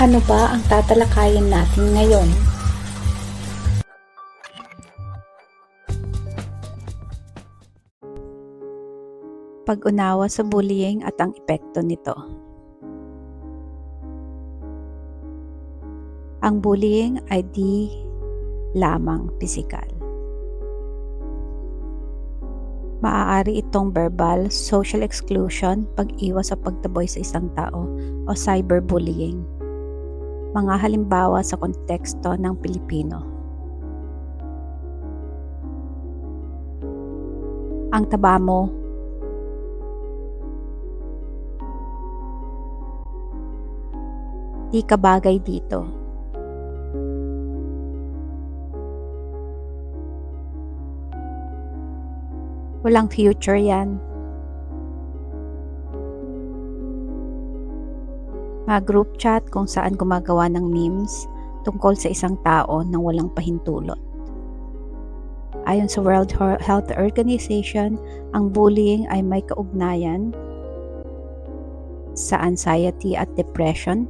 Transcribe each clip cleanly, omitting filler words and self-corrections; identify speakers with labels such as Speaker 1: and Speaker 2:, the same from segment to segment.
Speaker 1: Ano ba ang tatalakayin natin ngayon?
Speaker 2: Pag-unawa sa bullying at ang epekto nito. Ang bullying ay di lamang pisikal. Maaari itong verbal, social exclusion, pag-iwas sa pagtaboy sa isang tao, o cyberbullying. Mga halimbawa sa konteksto ng Pilipino. Ang taba mo. Di ka bagay dito. Walang future yan. Mga group chat kung saan gumagawa ng memes tungkol sa isang tao nang walang pahintulot. Ayon sa World Health Organization, ang bullying ay may kaugnayan sa anxiety at depression,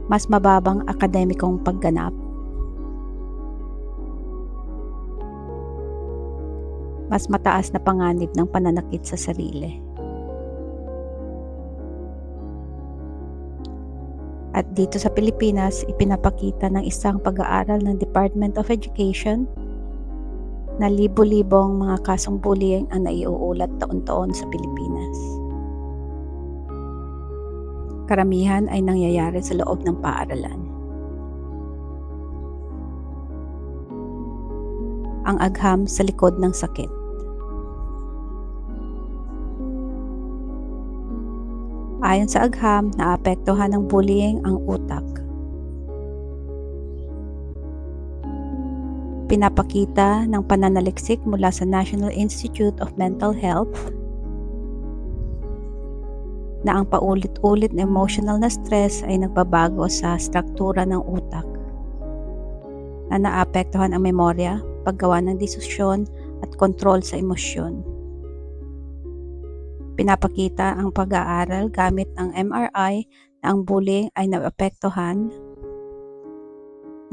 Speaker 2: mas mababang akademikong pagganap, mas mataas na panganib ng pananakit sa sarili. At dito sa Pilipinas, ipinapakita ng isang pag-aaral ng Department of Education na libo-libong mga kasong bullying ang naiuulat taon-taon sa Pilipinas. Karamihan ay nangyayari sa loob ng paaralan. Ang agham sa likod ng sakit. Ayon sa agham, naapektuhan ng bullying ang utak. Pinapakita ng pananaliksik mula sa National Institute of Mental Health na ang paulit-ulit na emotional na stress ay nagbabago sa struktura ng utak, na naapektuhan ang memorya, paggawa ng desisyon at kontrol sa emosyon. Pinapakita ang pag-aaral gamit ang MRI na ang bullying ay naapektuhan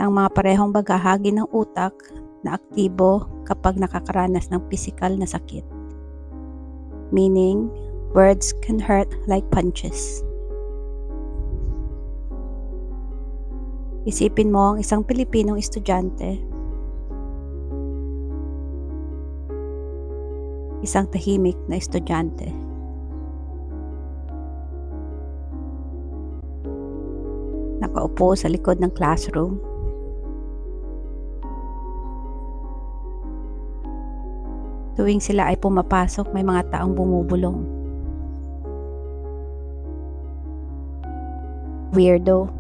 Speaker 2: ng mga parehong bahagi ng utak na aktibo kapag nakakaranas ng pisikal na sakit. Meaning, words can hurt like punches. Isipin mo ang isang Pilipinong estudyante, isang tahimik na estudyante. Nakaupo sa likod ng classroom. Tuwing sila ay pumapasok, may mga taong bumubulong. Weirdo.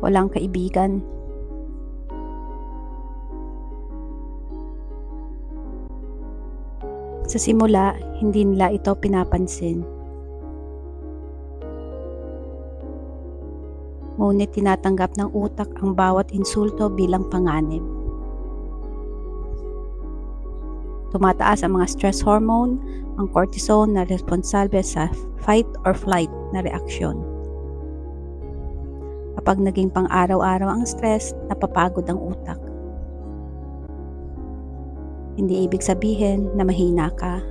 Speaker 2: Walang kaibigan. Sa simula, hindi nila ito pinapansin. Ngunit tinatanggap ng utak ang bawat insulto bilang panganib. Tumataas ang mga stress hormone, ang cortisol na responsable sa fight or flight na reaksyon. Kapag naging pang-araw-araw ang stress, napapagod ang utak. Hindi ibig sabihin na mahina ka.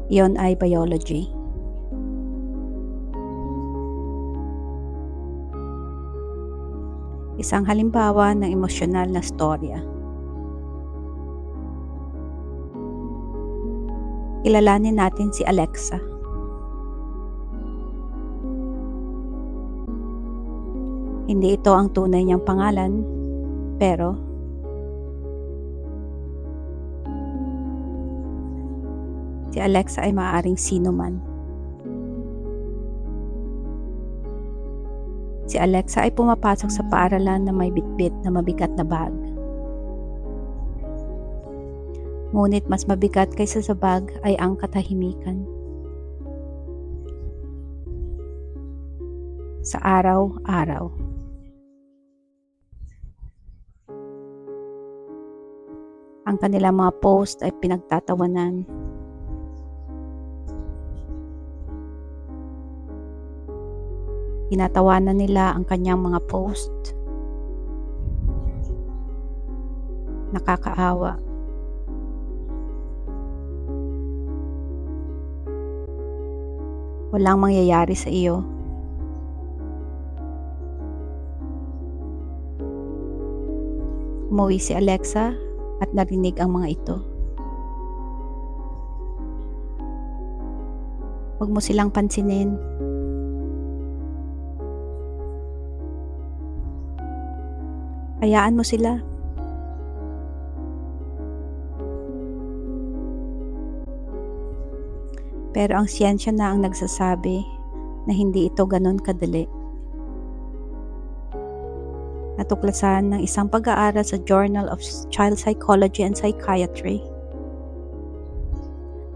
Speaker 2: Iyon ay biology. Isang halimbawa ng emosyonal na storya. Kilalanin natin si Alexa. Hindi ito ang tunay niyang pangalan, pero si Alexa ay maaaring sino man. Si Alexa ay pumapasok sa paaralan na may bitbit na mabigat na bag. Ngunit mas mabigat kaysa sa bag ay ang katahimikan. Sa araw-araw. Ang kanilang mga post ay pinagtatawanan. Tinatawanan nila ang kanyang mga post. Nakakaawa. Walang mangyayari sa iyo. Umuwi si Alexa at narinig ang mga ito. Huwag mo silang pansinin. Hayaan mo sila. Pero ang siyensya na ang nagsasabi na hindi ito ganon kadali. Natuklasan ng isang pag-aaral sa Journal of Child Psychology and Psychiatry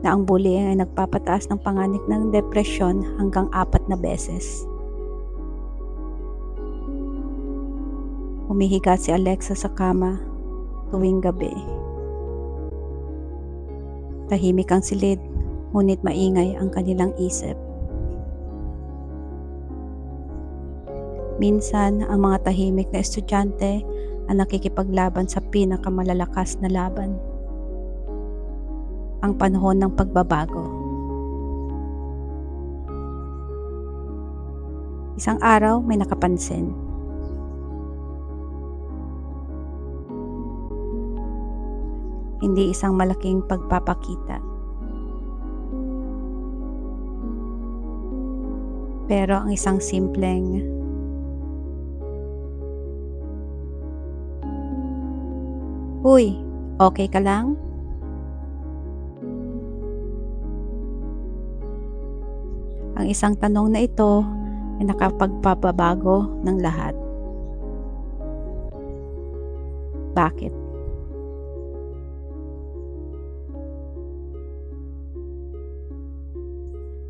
Speaker 2: na ang bullying ay nagpapataas ng panganib ng depresyon hanggang 4 na beses. Humihiga si Alexa sa kama tuwing gabi. Tahimik ang silid, ngunit maingay ang kanilang isip. Minsan, ang mga tahimik na estudyante ang nakikipaglaban sa pinakamalalakas na laban. Ang panahon ng pagbabago. Isang araw may nakapansin. Hindi isang malaking pagpapakita. Pero ang isang simpleng "Uy, okay ka lang?" Ang isang tanong na ito ay nakapagpapabago ng lahat. Bakit?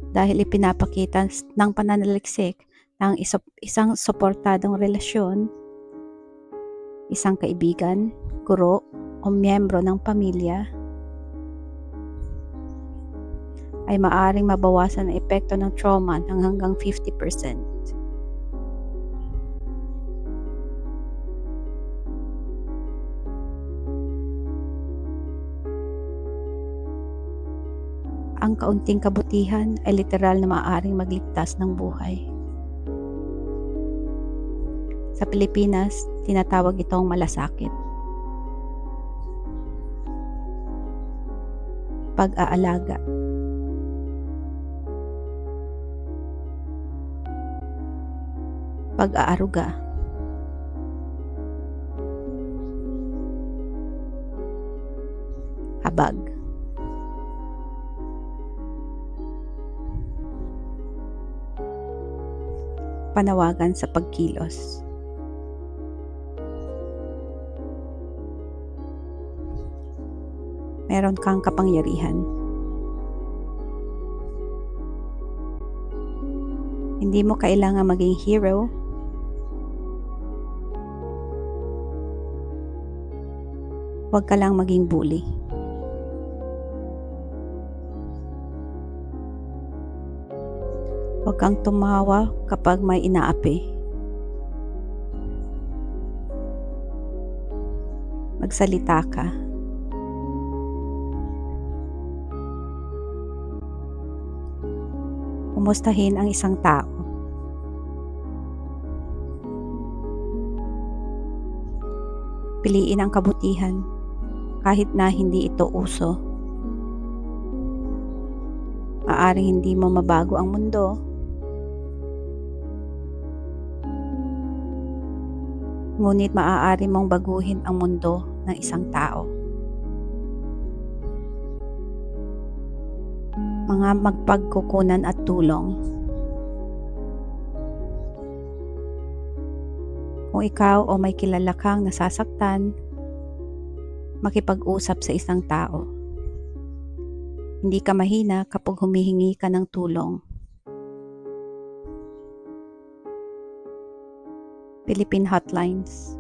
Speaker 2: Dahil ipinapakita ng pananaliksik ng isang suportadong relasyon, isang kaibigan, guro, o miyembro ng pamilya ay maaaring mabawasan ang epekto ng trauma ng hanggang 50%. Ang kaunting kabutihan ay literal na maaaring magligtas ng buhay. Sa Pilipinas, tinatawag itong malasakit. Pag-aalaga. Pag-aaruga. Habag. Panawagan sa pagkilos. Meron kang kapangyarihan. Hindi mo kailangan maging hero. Huwag ka lang maging bully. Huwag kang tumawa kapag may inaapi. Magsalita ka. Kumustahin ang isang tao. Piliin ang kabutihan kahit na hindi ito uso. Maaaring hindi mo mabago ang mundo, ngunit maaari mong baguhin ang mundo ng isang tao. Mga magpagkukunan at tulong. Kung ikaw o may kilala kang nasasaktan, makipag-usap sa isang tao. Hindi ka mahina kapag humihingi ka ng tulong. Philippine Hotlines.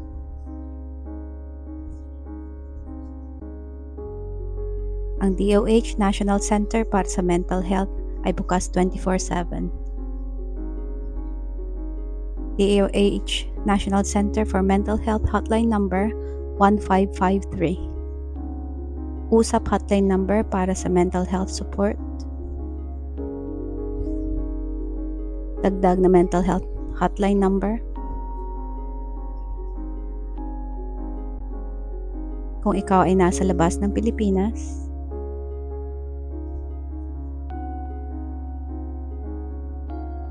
Speaker 2: Ang DOH National Center para sa Mental Health ay bukas 24/7. DOH National Center for Mental Health hotline number 1553. USAP hotline number para sa mental health support. Dagdag na mental health hotline number. Kung ikaw ay nasa labas ng Pilipinas,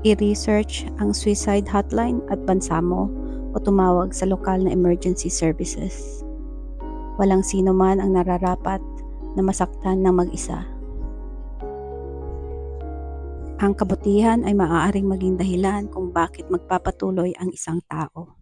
Speaker 2: i-research ang suicide hotline at bansa mo o tumawag sa lokal na emergency services. Walang sino man ang nararapat na masaktan ng mag-isa. Ang kabutihan ay maaaring maging dahilan kung bakit magpapatuloy ang isang tao.